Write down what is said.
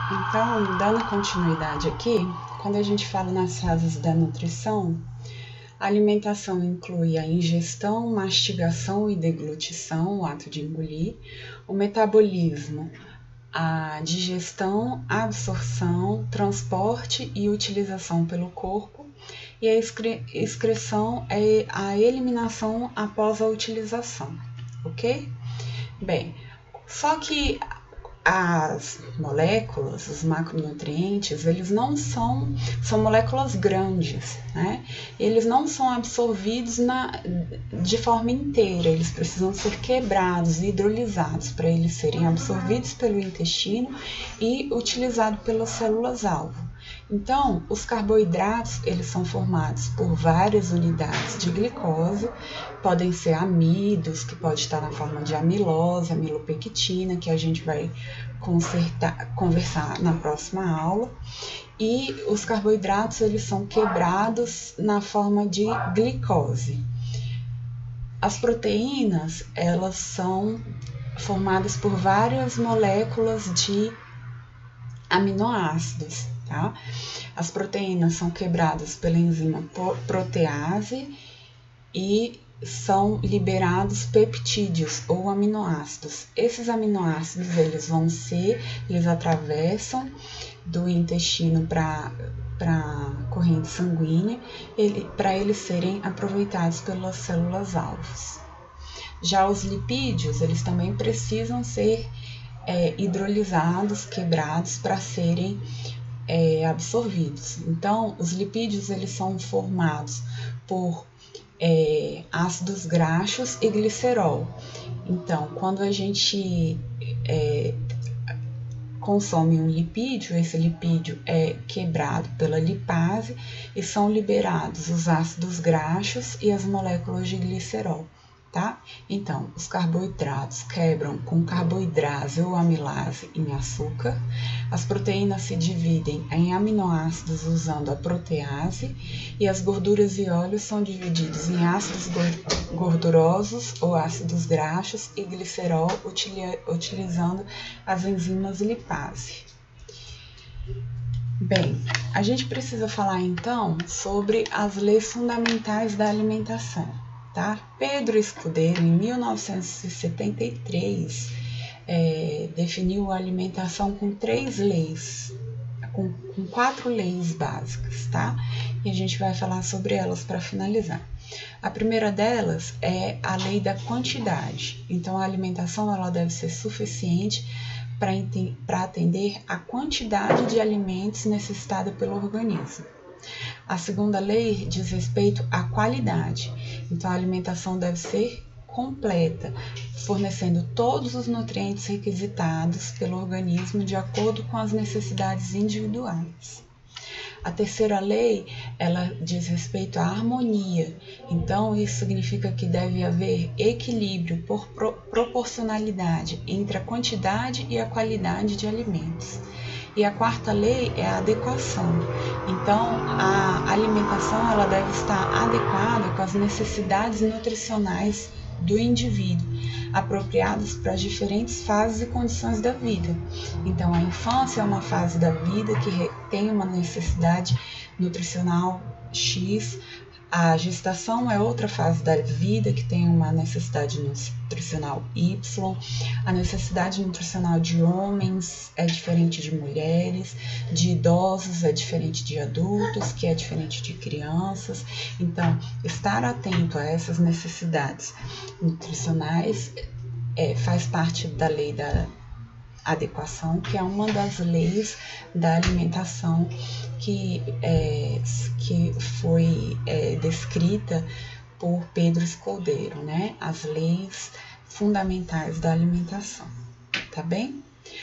Então, dando continuidade aqui, quando a gente fala nas fases da nutrição, a alimentação inclui a ingestão, mastigação e deglutição, o ato de engolir, o metabolismo, a digestão, absorção, transporte e utilização pelo corpo, e a excreção é a eliminação após a utilização, ok? Bem, só que as moléculas, os macronutrientes, eles não são moléculas grandes, né? Eles não são absorvidos de forma inteira, eles precisam ser quebrados, hidrolisados, para eles serem absorvidos pelo intestino e utilizados pelas células-alvo. Então, os carboidratos, eles são formados por várias unidades de glicose, podem ser amidos, que pode estar na forma de amilose, amilopectina, que a gente vai conversar na próxima aula. E os carboidratos, eles são quebrados na forma de glicose. As proteínas, elas são formadas por várias moléculas de aminoácidos, tá? As proteínas são quebradas pela enzima protease e são liberados peptídeos ou aminoácidos. Esses aminoácidos, eles atravessam do intestino para a corrente sanguínea, para eles serem aproveitados pelas células-alvos. Já os lipídios, eles também precisam ser hidrolisados, quebrados para serem absorvidos. Então, os lipídios, eles são formados por ácidos graxos e glicerol. Então, quando a gente consome um lipídio, esse lipídio é quebrado pela lipase e são liberados os ácidos graxos e as moléculas de glicerol, tá? Então, os carboidratos quebram com carboidrase ou amilase em açúcar, as proteínas se dividem em aminoácidos usando a protease e as gorduras e óleos são divididos em ácidos gordurosos ou ácidos graxos e glicerol utilizando as enzimas lipase. Bem, a gente precisa falar então sobre as leis fundamentais da alimentação. Tá? Pedro Escudeiro, em 1973, definiu a alimentação com 3 leis, com 4 leis básicas, tá? E a gente vai falar sobre elas para finalizar. A primeira delas é a lei da quantidade. Então, a alimentação ela deve ser suficiente para atender a quantidade de alimentos necessitada pelo organismo. A segunda lei diz respeito à qualidade. Então, a alimentação deve ser completa, fornecendo todos os nutrientes requisitados pelo organismo de acordo com as necessidades individuais. A terceira lei, ela diz respeito à harmonia. Então, isso significa que deve haver equilíbrio por proporcionalidade entre a quantidade e a qualidade de alimentos. E a quarta lei é a adequação. Então, a alimentação ela deve estar adequada com as necessidades nutricionais do indivíduo, apropriadas para as diferentes fases e condições da vida. Então, a infância é uma fase da vida que tem uma necessidade nutricional X, a gestação é outra fase da vida que tem uma necessidade nutricional Y, a necessidade nutricional de homens é diferente de mulheres, de idosos é diferente de adultos, que é diferente de crianças. Então, estar atento a essas necessidades nutricionais faz parte da lei da adequação, que é uma das leis da alimentação que foi descrita por Pedro Escudeiro, né? As leis fundamentais da alimentação, tá bem?